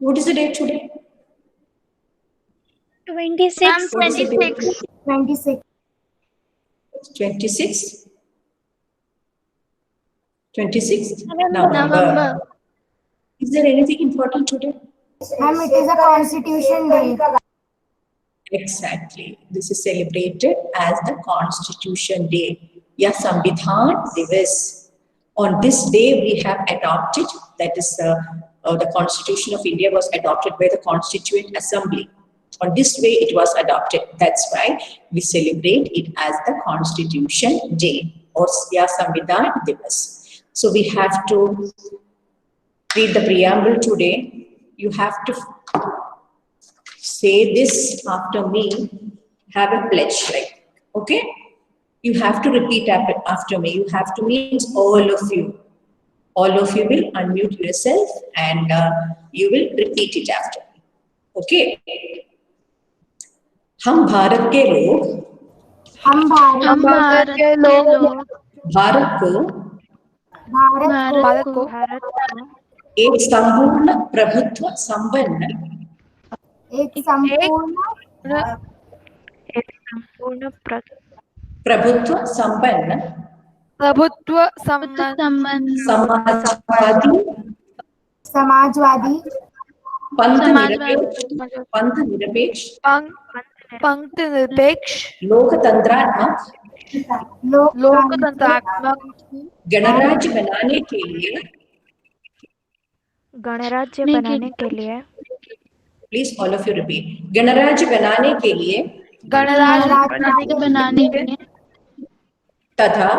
What is the date today? 26. What is the date? 26. 26th? 26th? November. Is there anything important today? Ma'am, it is a Constitution Day. Exactly. This is celebrated as the Constitution Day. Ya Sambidhan Divas. On this day, we have adopted, that is, the Constitution of India was adopted by the Constituent Assembly. On this way, it was adopted. That's why we celebrate it as the Constitution Day or Ya Sambidhan Divas. So we have to read the preamble today. You have to say this after me, have a pledge, like, okay? You have to repeat after me. You have to means all of you. All of you will unmute yourself and you will repeat it after me. Okay? हम भारत के लोग हम भारत के लोग भारत को भारत को एक संपूर्ण प्रभुत्व संपन्न एक संपूर्ण प्रभुत्व संपन्न संबंध समाजवादी समाजवादी पंथ निरपेक्ष लोकतंत्रात्मक गणराज्य बनाने के लिए please all of you repeat गणराज्य बनाने के लिए तथा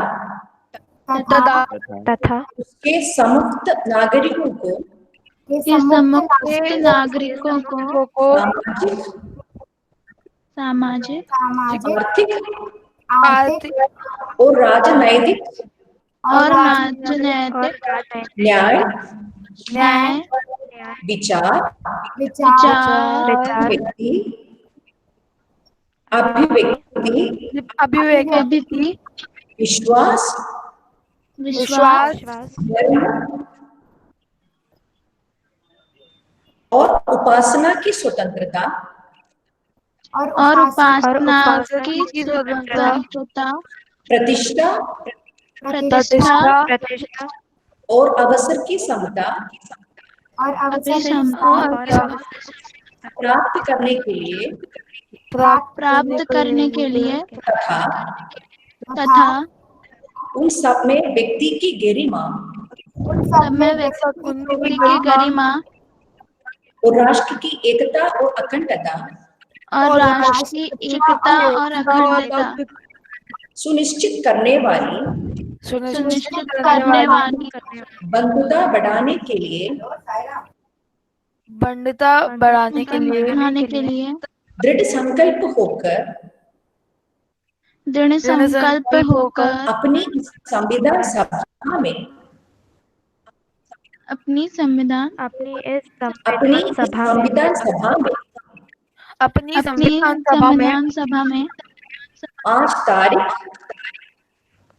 उसके समस्त नागरिकों को सामाजिक आर्थिक और राजनैतिक न्याय विचार अभिव्यक्ति विश्वास धर्म और उपासना की स्वतंत्रता और उपासना की स्वतंत्रता प्रतिष्ठा और अवसर की समता प्राप्त करने के लिए तथा उन सब में व्यक्ति की गरिमा और राष्ट्र की एकता और अखंडता सुनिश्चित करने वाली बंधुता बढ़ाने के लिए दृढ़ संकल्प होकर अपनी संविधान सभा में अपनी संविधान सभा में आज तारीख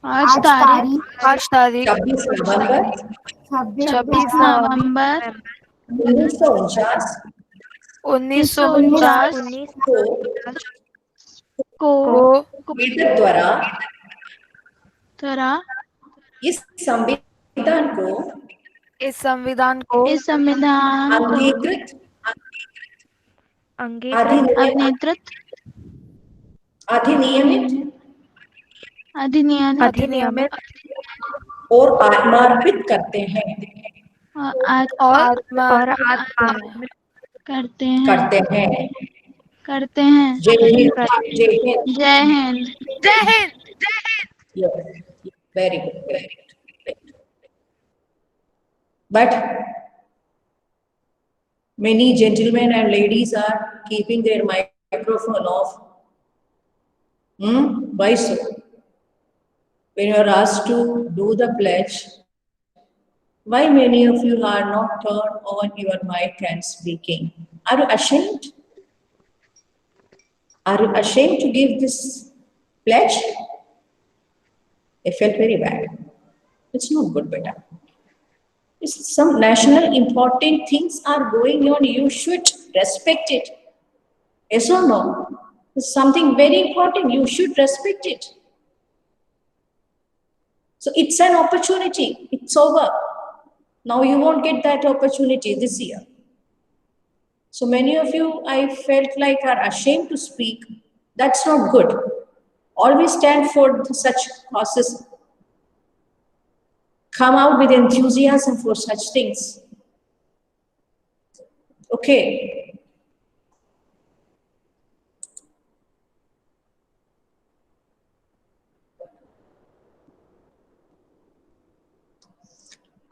26 नवंबर 1949 को केंद्र द्वारा इस संविधान को अधिनियमित और आत्मार्पित करते हैं जय Hind very good but many gentlemen and ladies are keeping their microphone off. Why so? When you are asked to do the pledge, why many of you are not turned on your mic and speaking? Are you ashamed? Are you ashamed to give this pledge? I felt very bad. It's not good, beta. If some national important things are going on, you should respect it. Yes or no? It's something very important, you should respect it. So it's an opportunity, it's over. Now you won't get that opportunity this year. So many of you, I felt like, are ashamed to speak. That's not good. Always stand for such causes. Come out with enthusiasm for such things. Okay.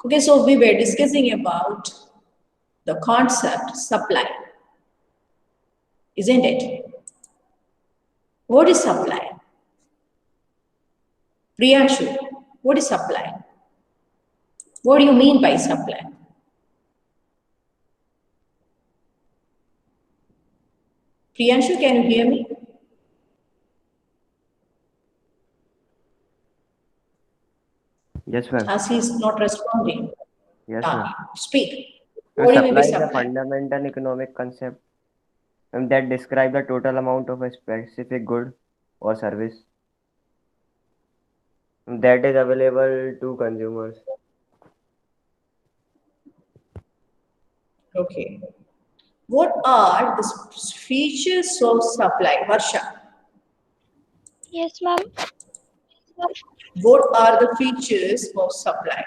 Okay, so we were discussing about the concept supply, isn't it? What is supply? Priyanshu, what is supply? What do you mean by supply? Priyanshu, can you hear me? Yes, ma'am. As he is not responding. Yes, ma'am. Speak. So What do you mean by supply is a supply? fundamental economic concept that describes the total amount of a specific good or service that is available to consumers. Okay. What are the features of supply? Varsha, Yes, ma'am. what are the features of supply?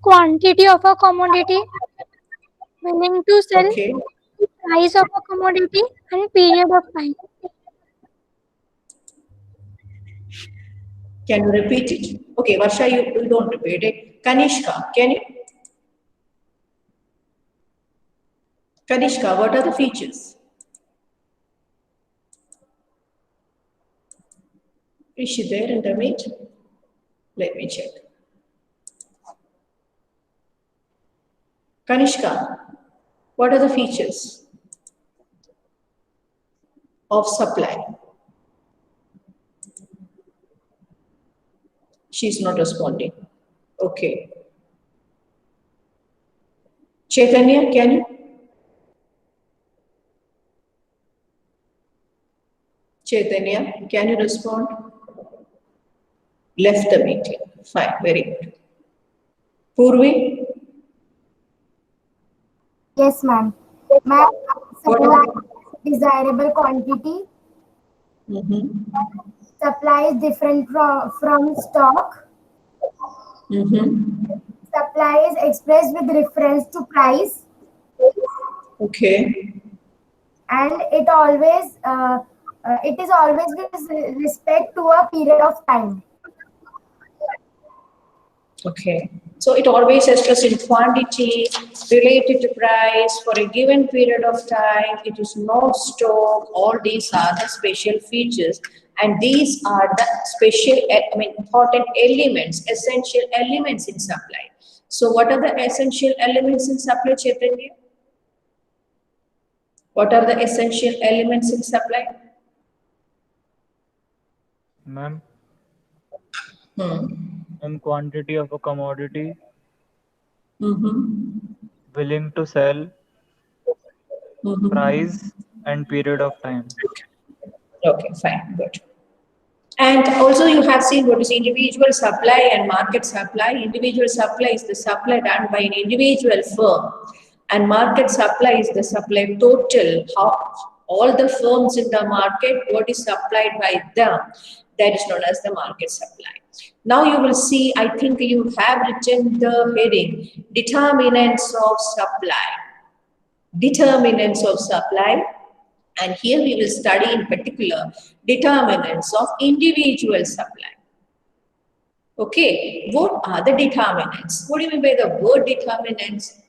Quantity of a commodity, willing to sell, Okay. price of a commodity, and period of time. Can you repeat it? Okay, Varsha, you don't repeat it. Kanishka, can you? Kanishka, what are the features? Is she there in the meet? Let me check. Kanishka, what are the features of supply? She's not responding. Okay. Chaitanya, can you? Chaitanya, can you respond? Left the meeting. Fine, very good. Purvi? Yes, ma'am. Ma'am, supply desirable quantity. Supply is different from stock. Supply is expressed with reference to price, Okay. and it is always with respect to a period of time. Okay. So it always expresses in quantity related to price for a given period of time. It is no stock. All these are the special features, and these are the important elements, essential elements in supply. So what are the essential elements in supply, Chaitanya? What are the essential elements in supply? Ma'am, in quantity of a commodity, willing to sell, price, and period of time. Okay, fine, good. And also you have seen what is individual supply and market supply. Individual supply is the supply done by an individual firm, and market supply is the supply total, how all the firms in the market, what is supplied by them, that is known as the market supply. Now you will see, I think you have written the heading, determinants of supply. Determinants of supply. And here we will study in particular determinants of individual supply. Okay, what are the determinants? What do you mean by the word determinants?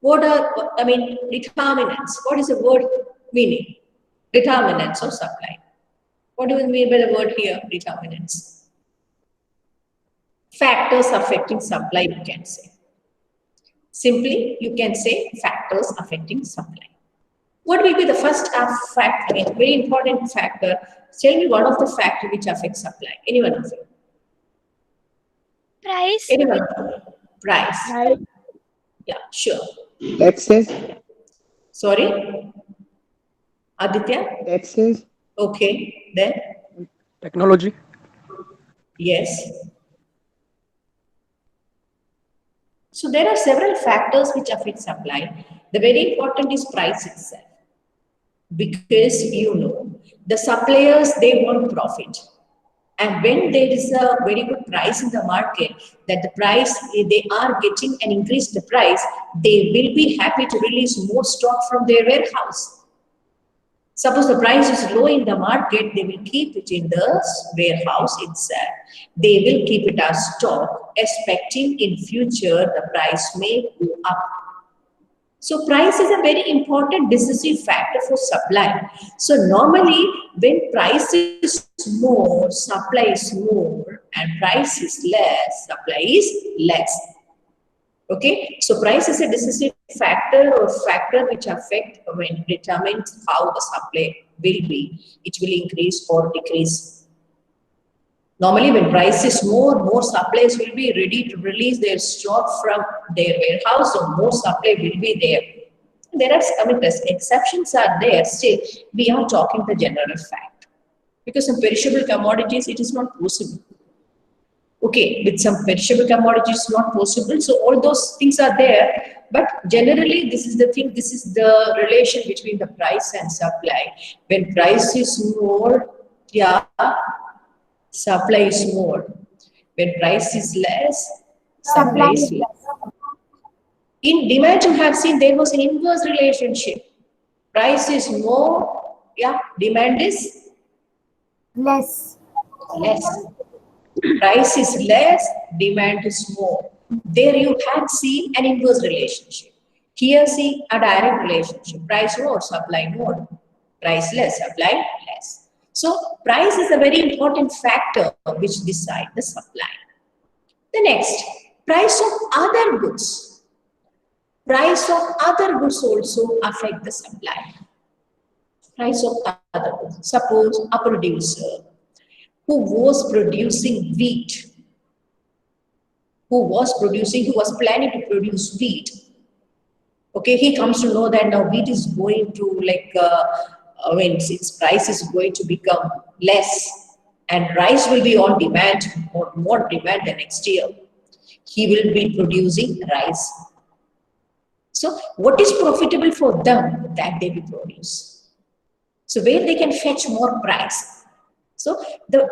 Determinants. What is the word meaning? Determinants of supply. What do you mean by the word here, determinants? Factors affecting supply, you can say. Simply, you can say factors affecting supply. What will be the first factor, a very important factor? Tell me one of the factors which affects supply. Anyone of you? Price. Anyone of you? Price. Yeah, sure. Taxes, Sorry, Aditya? taxes, Okay, then, Technology. yes. So there are several factors which affect supply. The very important is price itself. Because the suppliers, they want profit, and when there is a very good price in the market, that the price they are getting an increase the price, they will be happy to release more stock from their warehouse. Suppose the price is low in the market, they will keep it in the warehouse itself. They will keep it as stock, expecting in future the price may go up. So price is a very important decisive factor for supply. So normally when price is more, supply is more, and price is less, supply is less. Okay, so price is a decisive factor or factor which affect when determines how the supply will be. It will increase or decrease. Normally, when price is more suppliers will be ready to release their stock from their warehouse, so more supply will be there. There are, exceptions are there. Still, we are talking the general fact. Because in perishable commodities, it is not possible. Okay, with some perishable commodities, it's not possible. So all those things are there. But generally, this is the thing. This is the relation between the price and supply. When price is more, yeah, supply is more. When price is less, supply is less. In demand, you have seen there was an inverse relationship. Price is more, yeah, demand is less. less. Price is less, demand is more. There you had seen an inverse relationship. Here see a direct relationship. Price more, supply more. Price less, supply less. So price is a very important factor which decide the supply. The next, price of other goods. Price of other goods also affect the supply. Price of other goods. Suppose a producer who was producing wheat, who was planning to produce wheat. Okay, he comes to know that now wheat is going to its price is going to become less and rice will be on demand, more demand the next year. He will be producing rice. So what is profitable for them that they will produce? So where they can fetch more price. So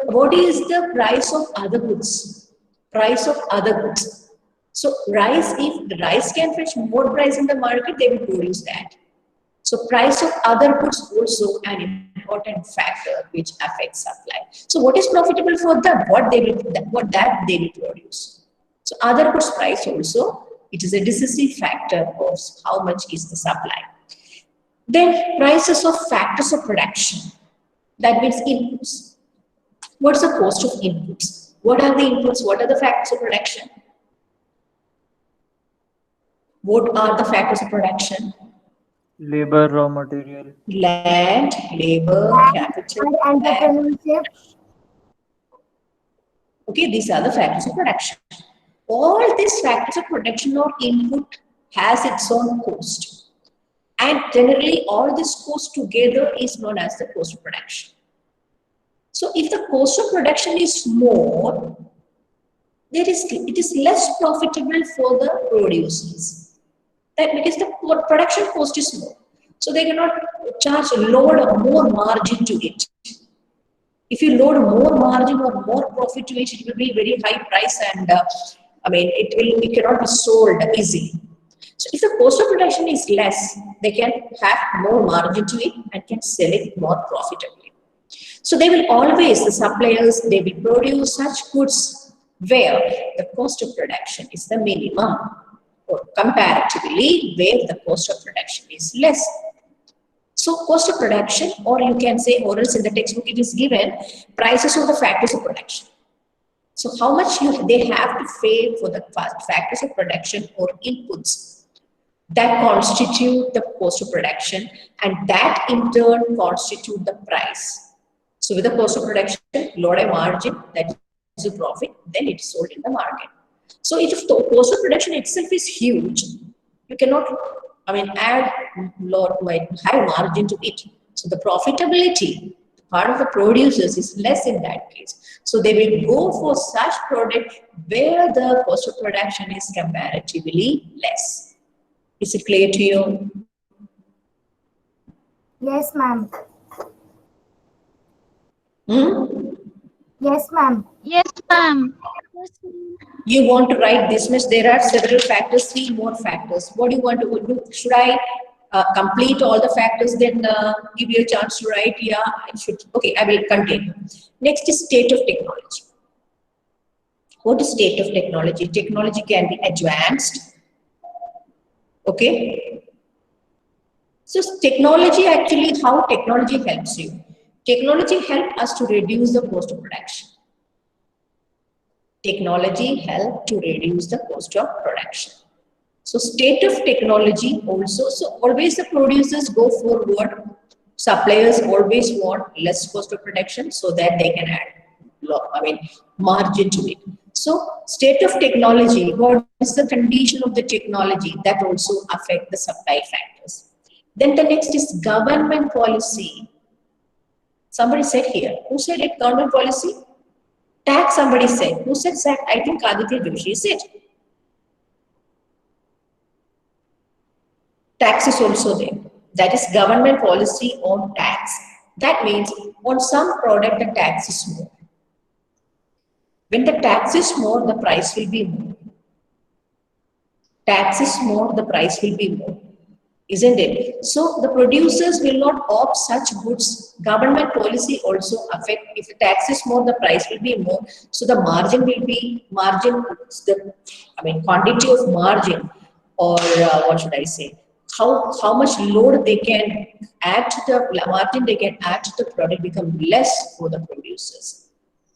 what is the price of other goods? Price of other goods. So rice, if the rice can fetch more price in the market, they will produce that. So price of other goods also an important factor which affects supply. So what is profitable for them? What they will produce. So other goods price also, it is a decisive factor of how much is the supply. Then prices of factors of production. That means inputs. What's the cost of inputs? What are the inputs? What are the factors of production? What are the factors of production? Labor, raw material. Land, labor, capital, And entrepreneurship. Okay, these are the factors of production. All these factors of production or input has its own cost. And generally, all this cost together is known as the cost of production. So if the cost of production is more, it is less profitable for the producers. That because the production cost is more. So they cannot charge load or more margin to it. If you load more margin or more profit to it, it will be very high price and it cannot be sold easily. So if the cost of production is less, they can have more margin to it and can sell it more profitably. So they will always, the suppliers, they will produce such goods where the cost of production is the minimum or comparatively where the cost of production is less. So cost of production, or you can say, or else in the textbook it is given, prices of the factors of production. So how much they have to pay for the factors of production or inputs that constitute the cost of production, and that in turn constitute the price. So with the cost of production, load a margin, that is a profit, then it is sold in the market. So if the cost of production itself is huge, You cannot, I mean, add lot, like high margin to it. So the profitability, part of the producers is less in that case. So they will go for such product where the cost of production is comparatively less. Is it clear to you? Yes, ma'am. Hmm? Yes, ma'am. Yes, ma'am. You want to write this much, there are several factors, 3 more factors. What do you want to do? Should I complete all the factors, then give you a chance to write? Yeah, I should. Okay, I will continue. Next is state of technology. What is state of technology? Technology can be advanced. Okay. So technology, actually, how technology helps you? Technology helps us to reduce the cost of production. Technology help to reduce the cost of production. So state of technology also, so always the producers go for what? Suppliers always want less cost of production so that they can add, margin to it. So state of technology, what is the condition of the technology, that also affect the supply factors. Then the next is government policy. Somebody said here, who said it? Government policy? Tax, somebody said. Who said that? I think Aditya Joshi said. Tax is also there. That is government policy on tax. That means on some product the tax is more. When the tax is more, the price will be more. Tax is more, the price will be more. Isn't it? So the producers will not opt such goods. Government policy also affect. If the tax is more, the price will be more. So the margin will be quantity of margin, or what should I say? How much load they can add to the margin they can add to the product become less for the producers.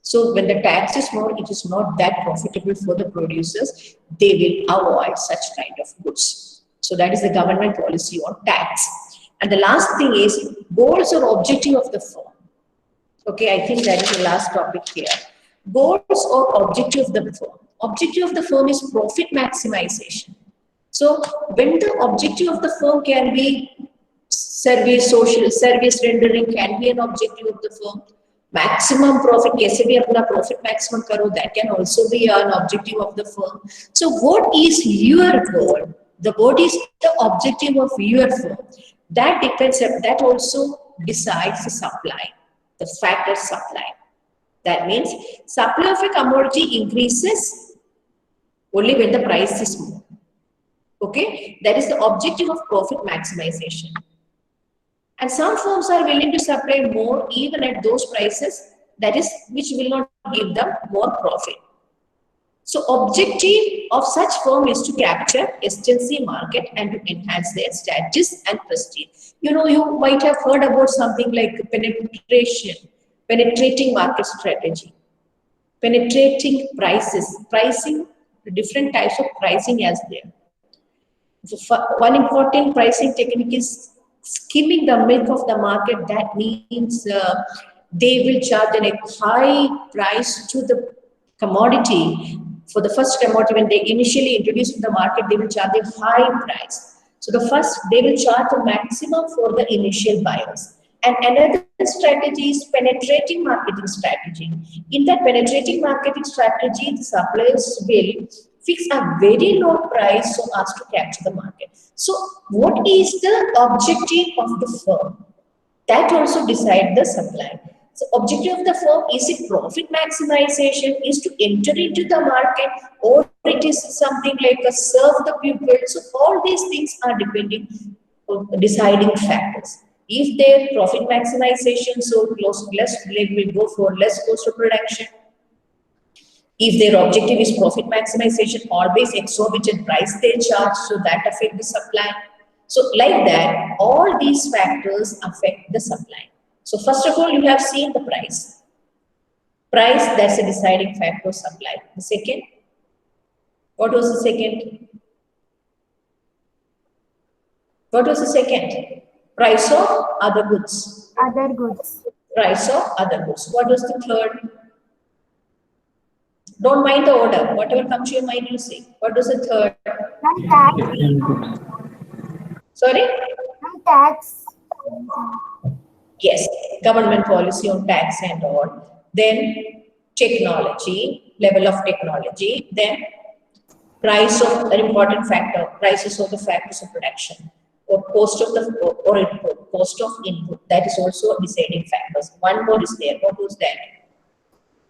So when the tax is more, it is not that profitable for the producers. They will avoid such kind of goods. So that is the government policy on tax. And the last thing is goals or objective of the firm. Okay, I think that is the last topic here. Goals or objective of the firm. Objective of the firm is profit maximization. So when the objective of the firm can be social service rendering can be an objective of the firm. Maximum profit, kaise bhi apna profit maximum karo, that can also be an objective of the firm. So what is your goal? What is the objective of your firm? That depends, that also decides the supply, the factor supply. That means supply of a commodity increases only when the price is more. Okay, that is the objective of profit maximization. And some firms are willing to supply more even at those prices, that is, which will not give them more profit. So objective of such firm is to capture SNC market and to enhance their status and prestige. You know, you might have heard about something like penetrating market strategy, penetrating prices, pricing, different types of pricing as there. One important pricing technique is skimming the milk of the market. That means they will charge a high price to the commodity. For the first commodity, when they initially introduce to the market, they will charge a high price. So the first, they will charge the maximum for the initial buyers. And another strategy is penetrating marketing strategy. In that penetrating marketing strategy, the suppliers will fix a very low price so as to capture the market. So what is the objective of the firm? That also decides the supply. So objective of the firm, is it profit maximization, is to enter into the market, or it is something like a serve the people. So all these things are depending on deciding factors. If their profit maximization, so less, they will go for less cost of production. If their objective is profit maximization, always exorbitant price they charge, so that affect the supply. So like that, all these factors affect the supply. So first of all, you have seen the price. Price, that's a deciding factor of supply. The second, what was the second? What was the second? Price of other goods. Other goods. Price of other goods. What was the third? Don't mind the order. Whatever comes to your mind, you say. What was the third? Ma'am, tax. Inputs. Sorry? Ma'am, tax. Yes, government policy on tax and all. Then technology, level of technology. Then price of an important factor, prices of the factors of production, or cost of the or input, cost of input. That is also a deciding factors. One more is there. What was that?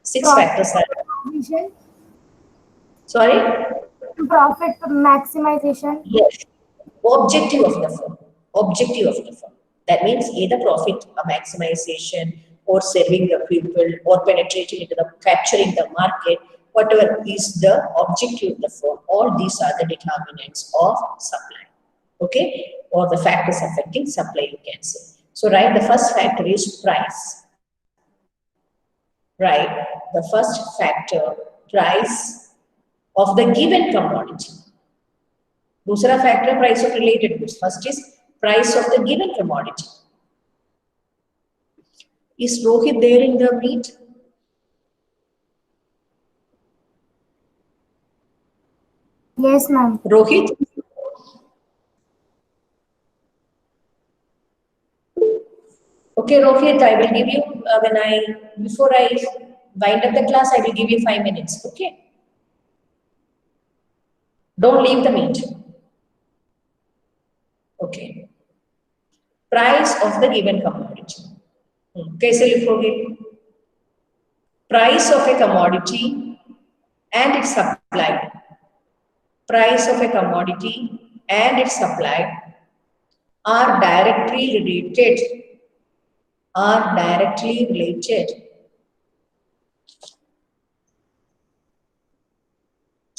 Six Profit factors are. provision, Sorry. profit maximization, Yes. Objective of the firm. Objective of the firm. That means either profit maximization or serving the people or penetrating into the capturing the market, whatever is the objective of the firm. All these are the determinants of supply. Okay? Or the factors affecting supply, you can say. So, right, the first factor is price. Right? The first factor, price of the given commodity. दूसरा factor price of related goods. First is price of the given commodity. Is Rohit there in the meet? yes, ma'am. Rohit? Okay, Rohit, I will give you, before I wind up the class, I will give you 5 minutes. Okay? Don't leave the meet. Okay. Price of the given commodity. कैसे लिखोगे? Price of a commodity and its supply. Price of a commodity and its supply are directly related.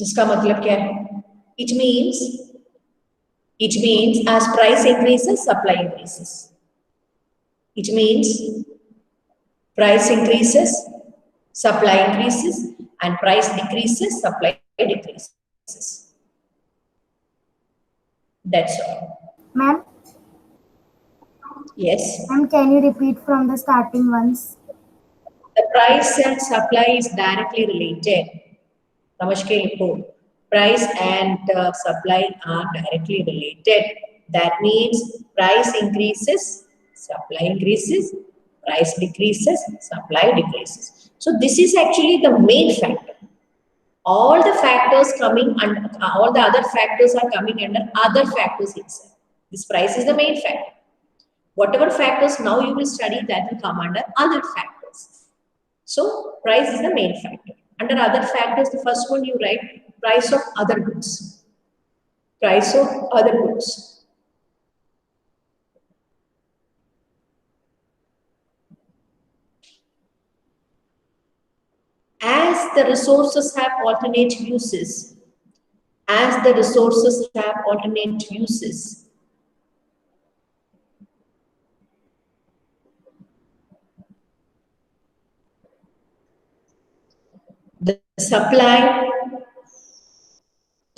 इसका मतलब क्या है? It means as price increases, supply increases. It means price increases, supply increases, and price decreases, supply decreases. That's all. Ma'am, Yes. ma'am, can you repeat from the starting ones? The price and supply is directly related. Price and supply are directly related. That means price increases, supply increases, price decreases, supply decreases. So this is actually the main factor. All the factors coming under, all the other factors are coming under other factors itself. This price is the main factor. Whatever factors now you will study, that will come under other factors. So price is the main factor. Under other factors, the first one you write price of other goods. Price of other goods. As the resources have alternate uses, the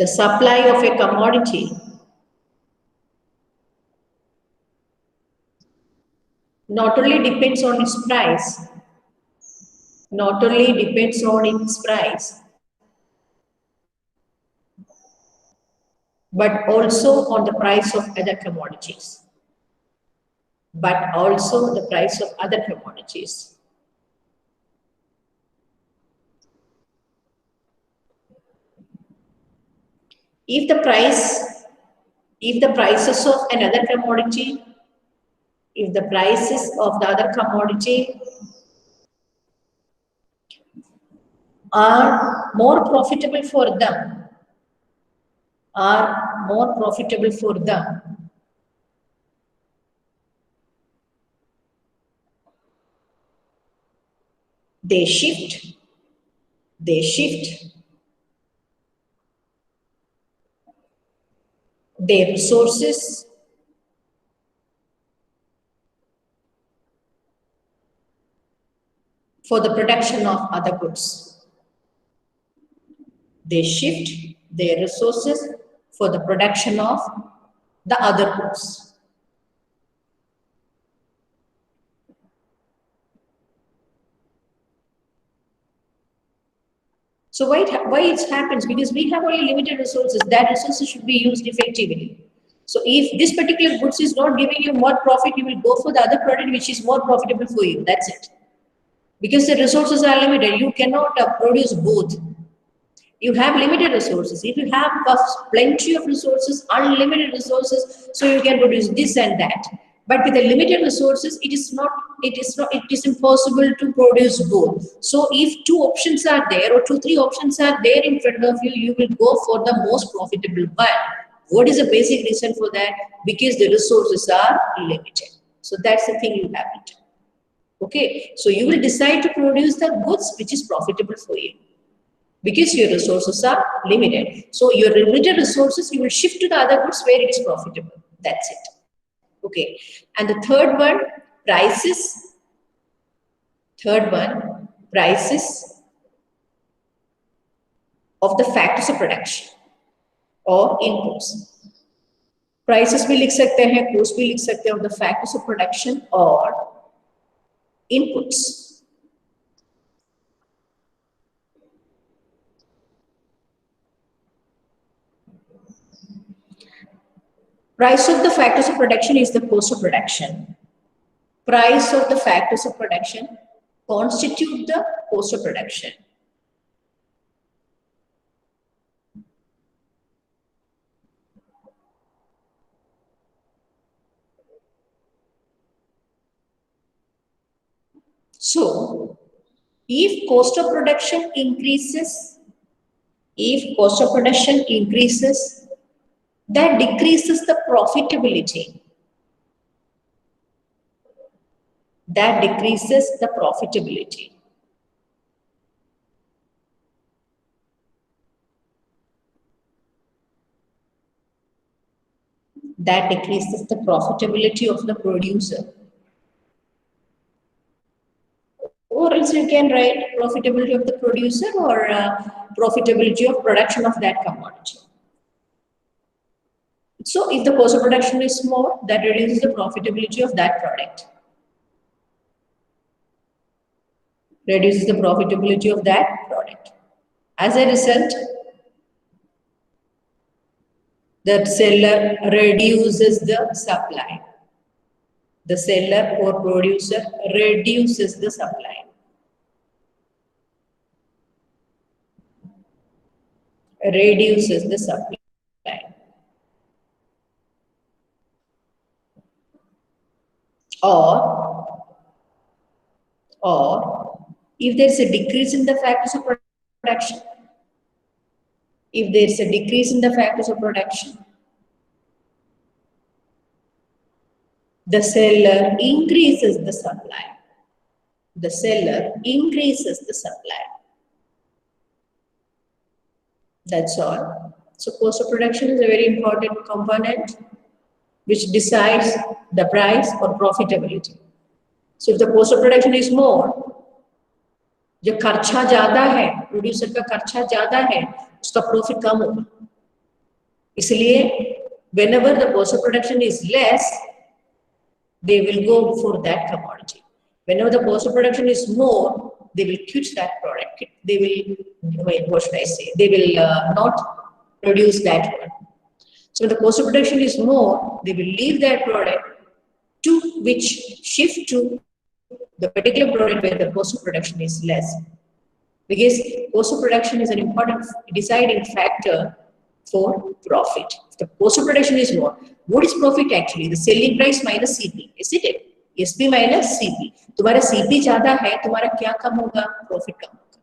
supply of a commodity not only depends on its price, but also on the price of other commodities. If the prices of another commodity, if the prices of the other commodity are more profitable for them, they shift their resources for the production of other goods. They shift their resources for the production of the other goods. So why it happens? Because we have only limited resources. That resources should be used effectively. So if this particular goods is not giving you more profit, you will go for the other product which is more profitable for you. That's it. Because the resources are limited, you cannot produce both. You have limited resources. If you have plenty of resources, unlimited resources, so you can produce this and that. But with the limited resources, it is impossible to produce both. So if two options are there or two, three options are there in front of you, you will go for the most profitable one. What is the basic reason for that? Because the resources are limited. So that's the thing you have it. Okay, so you will decide to produce the goods which is profitable for you, because your resources are limited. So your limited resources, you will shift to the other goods where it is profitable. That's it. Okay. And the third one, prices. Third one, prices of the factors of production or inputs. Prices भी लिख सकते हैं, cost भी लिख सकते हैं of the factors of production or inputs. Price of the factors of production is the cost of production. Price of the factors of production constitute the cost of production. So, if cost of production increases, that decreases the profitability. That decreases the profitability. That decreases the profitability of the producer. Or else you can write profitability of the producer or profitability of production of that commodity. So if the cost of production is more, that reduces the profitability of that product. Reduces the profitability of that product. As a result, the seller reduces the supply. The seller or producer reduces the supply. Reduces the supply. Or if there is a decrease in the factors of production, the seller increases the supply. The seller increases the supply. That's all. So cost of production is a very important component which decides the price or profitability. So if the cost of production is more, जो खर्चा ज्यादा है, producer का खर्चा ज्यादा है, उसका profit कम होगा. इसलिए whenever the cost of production is less, they will go for that commodity. Whenever the cost of production is more, they will quit that product. They will, what should I say? They will not produce that one. So when the cost of production is more, they will leave that product to which shift to the particular product where the cost of production is less. Because cost of production is an important deciding factor for profit. If the cost of production is more, what is profit actually? The selling price minus CP, isn't it? SP minus CP. तुम्हारा CP ज़्यादा है, तुम्हारा क्या कम होगा? Profit कम होगा.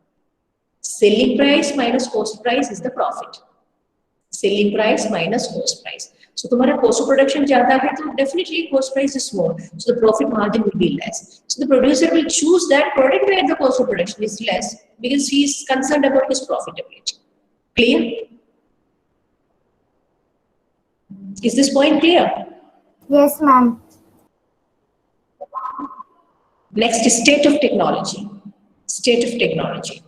Selling price minus cost price is the profit. Selling price minus cost price. So तुम्हारा cost of production ज़्यादा है, तो definitely cost price is more. So the profit margin will be less. So the producer will choose that product where the cost of production is less because he is concerned about his profitability. Clear? Is this point clear? Yes, ma'am. Next is state of technology. State of technology.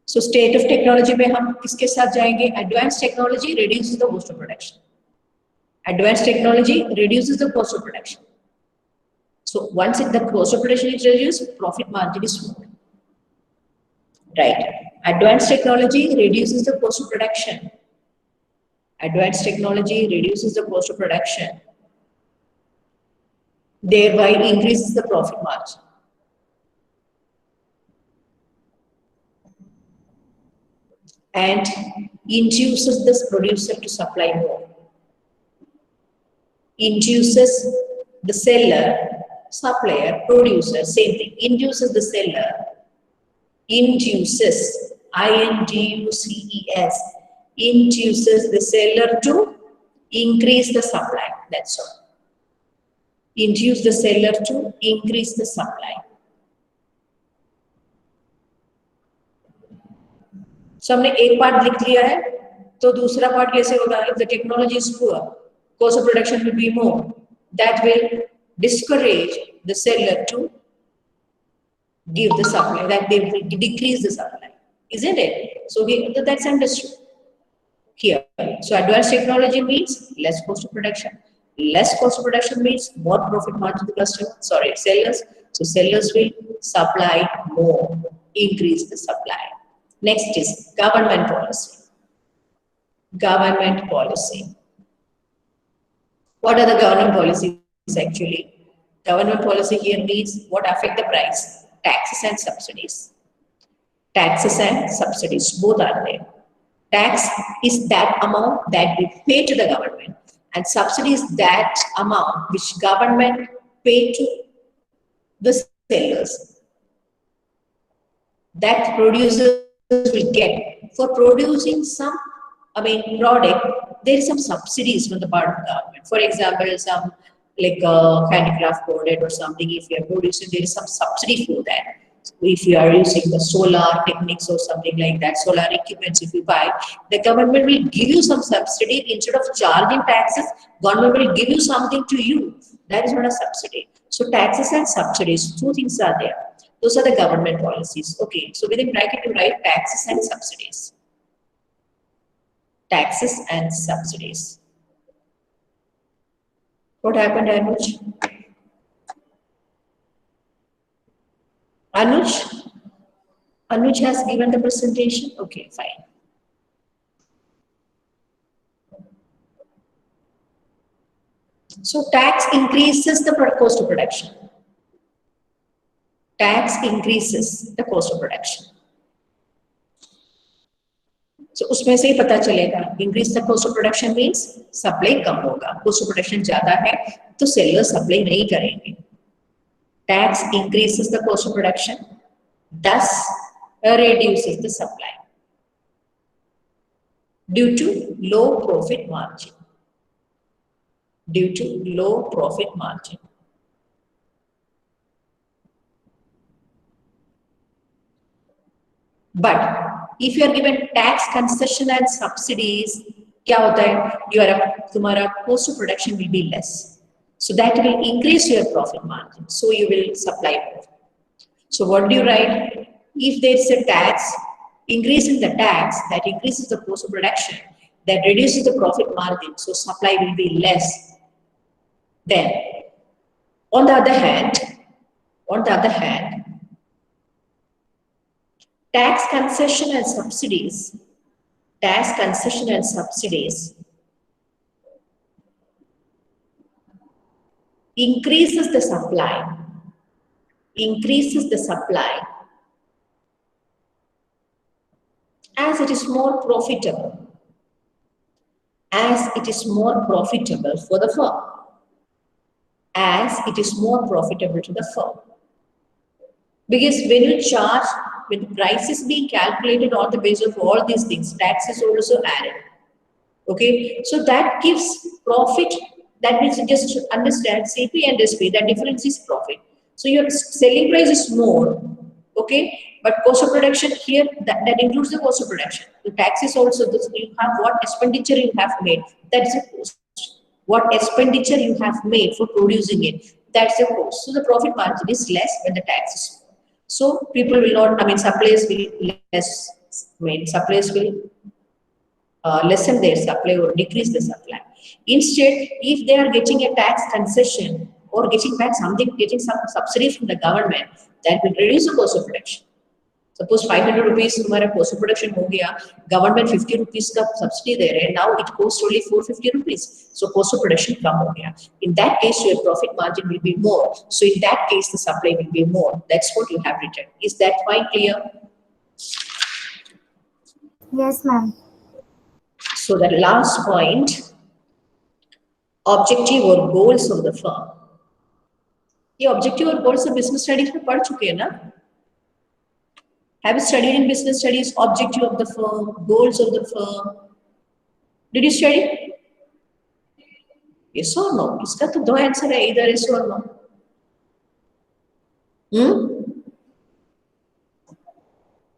So state of technology में हम किसके साथ जाएंगे? Advanced technology reduces the cost of production. Advanced technology reduces the cost of production. So once the cost of production is reduced, profit margin is more. Right. Advanced technology reduces the cost of production. Advanced technology reduces the cost of production, thereby increases the profit margin. And induces the producer to supply more. Induces the seller, supplier, producer, same thing. Induces the seller, induces, I-N-D-U-C-E-S, induces the seller to increase the supply. That's all. Induce the seller to increase the supply. So हमने एक part लिख लिया है, तो दूसरा part कैसे होगा? If the technology is poor, cost of production will be more. That will discourage the seller to give the supply. That they will decrease the supply, isn't it? So that's understood here. So advanced technology means less cost of production. Less cost of production means more profit margin to the customer. Sorry, sellers. So sellers will supply more, increase the supply. Next is government policy. Government policy. What are the government policies actually? Government policy here means what affect the price? Taxes and subsidies. Taxes and subsidies, both are there. Tax is that amount that we pay to the government, and subsidy is that amount which government pay to the sellers. That producers will get for producing some, product. There is some subsidies from the part of the government. For example, some like handicraft product or something. If you are producing, there is some subsidy for that. If you are using the solar techniques or something like that, solar equipments, if you buy, the government will give you some subsidy. Instead of charging taxes, government will give you something to you. That is not a subsidy. So taxes and subsidies, two things are there. Those are the government policies. Okay, so within bracket you write taxes and subsidies. Taxes and subsidies. What happened, Anuj? Anuj has given the presentation. Okay, fine. So tax increases the cost of production. Tax increases the cost of production. So उसमें से ही पता चलेगा, increase the cost of production means supply कम होगा, cost of production ज़्यादा है तो seller supply नहीं करेंगे. Tax increases the cost of production, thus reduces the supply due to low profit margin. Due to low profit margin. But if you are given tax concession and subsidies, क्या होता है? तुम्हारा cost of production will be less. So that will increase your profit margin. So you will supply more. So what do you write? If there is a tax, increase in the tax, that increases the cost of production, that reduces the profit margin. So supply will be less. Then, on the other hand, tax concession and subsidies increases the supply, as it is more profitable for the firm, as it is more profitable to the firm. Because when the price is being calculated on the basis of all these things, tax is also added. Okay, so that gives profit. That means you just understand CP and SP, that difference is profit. So your selling price is more, okay, but cost of production here, that includes the cost of production. The tax is also this, you have what expenditure you have made, that's the cost. What expenditure you have made for producing it, that's the cost. So the profit margin is less when the tax is more. So people will not, suppliers will lessen their supply or decrease the supply. Instead, if they are getting a tax concession or getting back something, getting some subsidy from the government, that will reduce the cost of production. Suppose 500 rupees हमारा cost of production हो गया, government 50 rupees का subsidy दे रहे हैं, now it costs only 450 rupees, so cost of production कम हो गया. In that case, your profit margin will be more. So in that case, the supply will be more. That's what you have written. Is that quite clear? Yes, ma'am. So the last point, objective or goals of the firm. ये objective और goals of business studies में पढ़ चुके हैं ना? Have you studied in business studies objective of the firm, goals of the firm? Did you study? Yes or no? इसका तो दो आंसर है, either yes or no.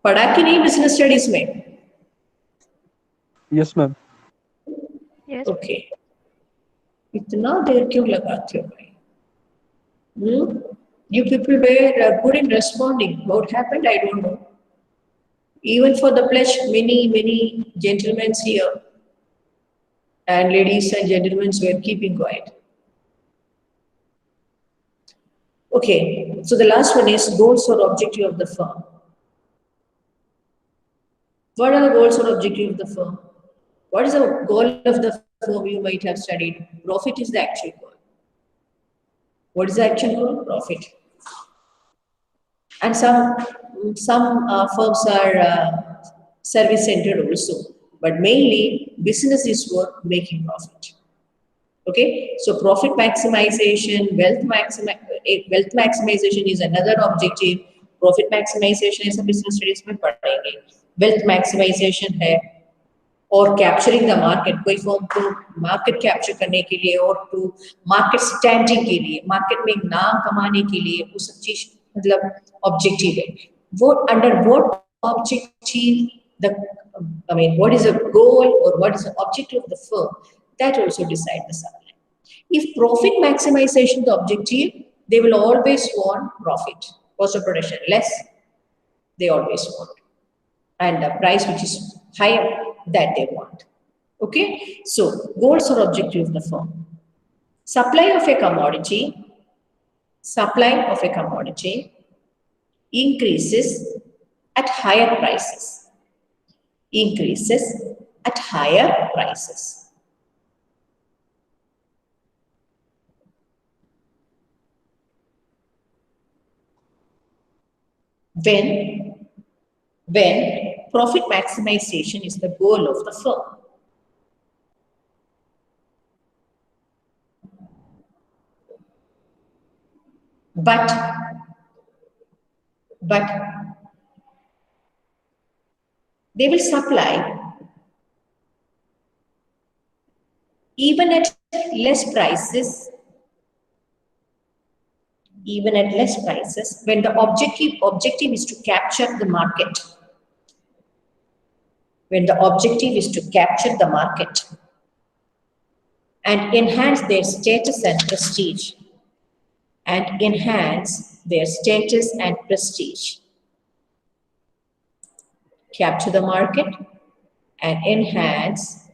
पढ़ा कि नहीं business studies में? Yes, ma'am. Yes. Okay. इतना देर क्यों लगाते हो भाई? You people were good in responding. What happened? I don't know. Even for the pledge, many gentlemen here and ladies and gentlemen were keeping quiet. Okay, so the last one is goals or objective of the firm. What are the goals or objective of the firm? What is the goal of the firm you might have studied? Profit is the actual goal. What is the actual goal? Profit. And some firms are service-centered also, but mainly business is for making profit. Okay, so profit maximization, wealth maximization is another objective. Profit maximization is a business studies में पढ़ेंगे. Wealth maximization है, और capturing the market, कोई firm को market capture करने के लिए और to market standing के लिए, market में नाम कमाने के लिए, वो सब चीज मतलब objective है. What under what objective what is a goal or what is the objective of the firm, that also decide the supply. If profit maximization the objective, they will always want profit. Cost of production less, they always want, and the price which is higher that they want. Okay, so goals or objective of the firm. Supply of a commodity increases at higher prices. When profit maximization is the goal of the firm. But they will supply even at less prices, when the objective is to capture the market. When the objective is to capture the market and enhance their status and prestige. Capture the market and enhance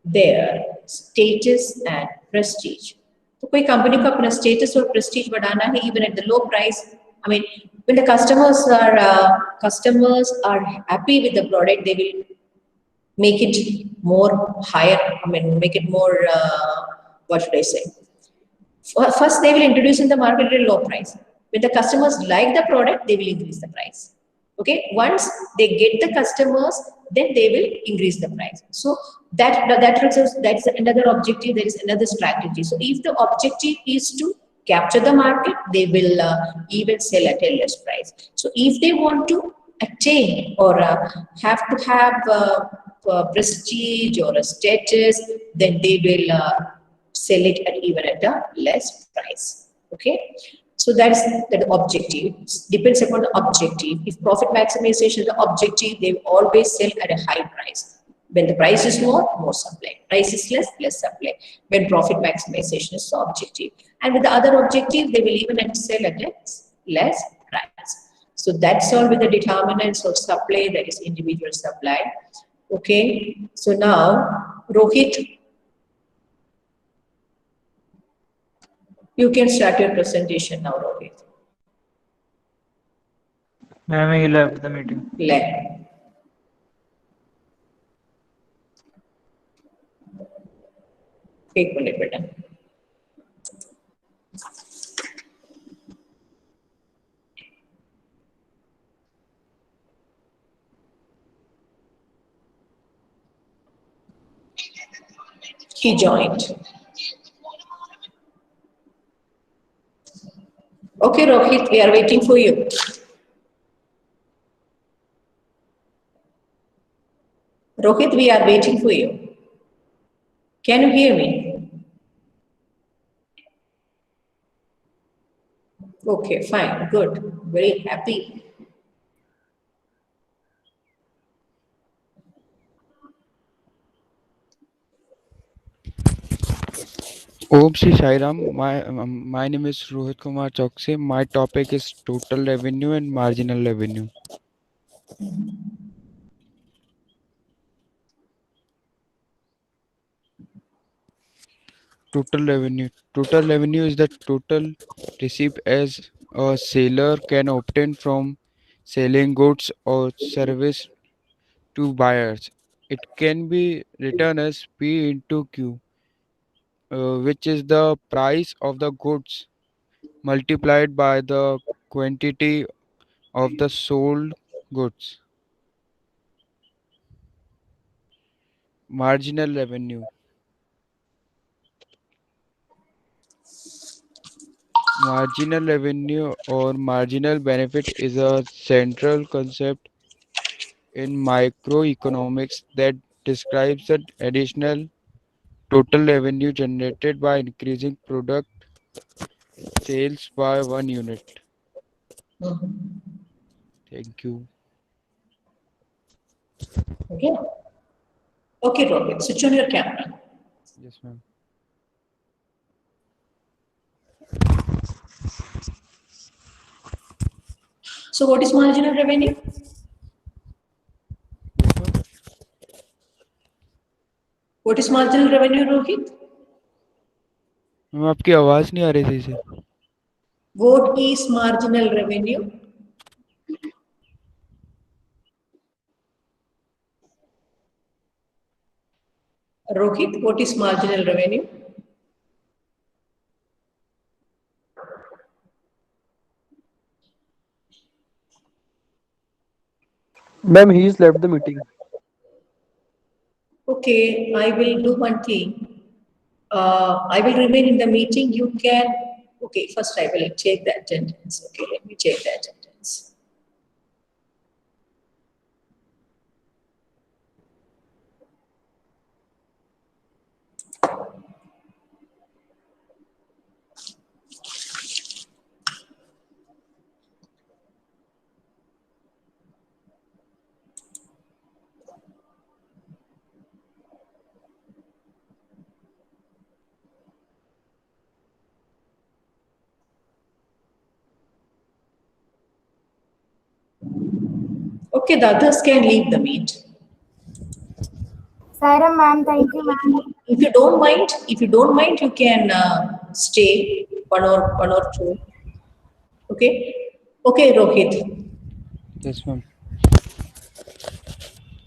their status and prestige. तो कोई company को अपना status और prestige बढ़ाना है even at the low price. I mean, when the customers are happy with the product, they will make it more higher. I mean, make it more. What should I say? First, they will introduce in the market at a low price. When the customers like the product, they will increase the price. Okay, once they get the customers, then they will increase the price. So that's another objective. There is another strategy. So if the objective is to capture the market, they will even sell at a less price. So if they want to attain or have to have prestige or a status, then they will sell it at a less price. Okay. So that's the objective. Depends upon the objective. If profit maximization is the objective, they will always sell at a high price. When the price is more supply. Price is less supply. When profit maximization is the objective. And with the other objective, they will even sell at a less price. So that's all with the determinants of supply, that is individual supply. Okay. So now, Rohit, You can start your presentation now, Rohit. Ma'am, he left the meeting. Let. एक minute बेटा. He joined. Okay, Rohit, we are waiting for you. Rohit, we are waiting for you. Can you hear me? Okay, fine, good, very happy. Om Shri Sai Ram. My name is Rohit Kumar Chokse. My topic is total revenue and marginal revenue. Total revenue. Total revenue is the total receipt as a seller can obtain from selling goods or service to buyers. It can be written as P into Q, which is the price of the goods multiplied by the quantity of the sold goods. Marginal revenue. Marginal revenue or marginal benefit is a central concept in microeconomics that describes the additional total revenue generated by increasing product sales by 1 unit. Thank you. Okay. Okay, Rohit, switch on your camera. Yes, ma'am. So what is marginal revenue? Yes, ma'am. What is marginal revenue, Rohit? Ma'am आपकी आवाज नहीं आ रही थी से. What is marginal revenue? Rohit, what is marginal revenue? Ma'am, he's left the meeting. Okay, I will do one thing. I will remain in the meeting. You can, okay, first I will check the attendance. Okay, let me check the attendance. Okay, the others can leave the meet. Sairam ma'am, thank you ma'am. If you don't mind, you can stay one or two. Okay. Okay, Rohit. Yes, ma'am.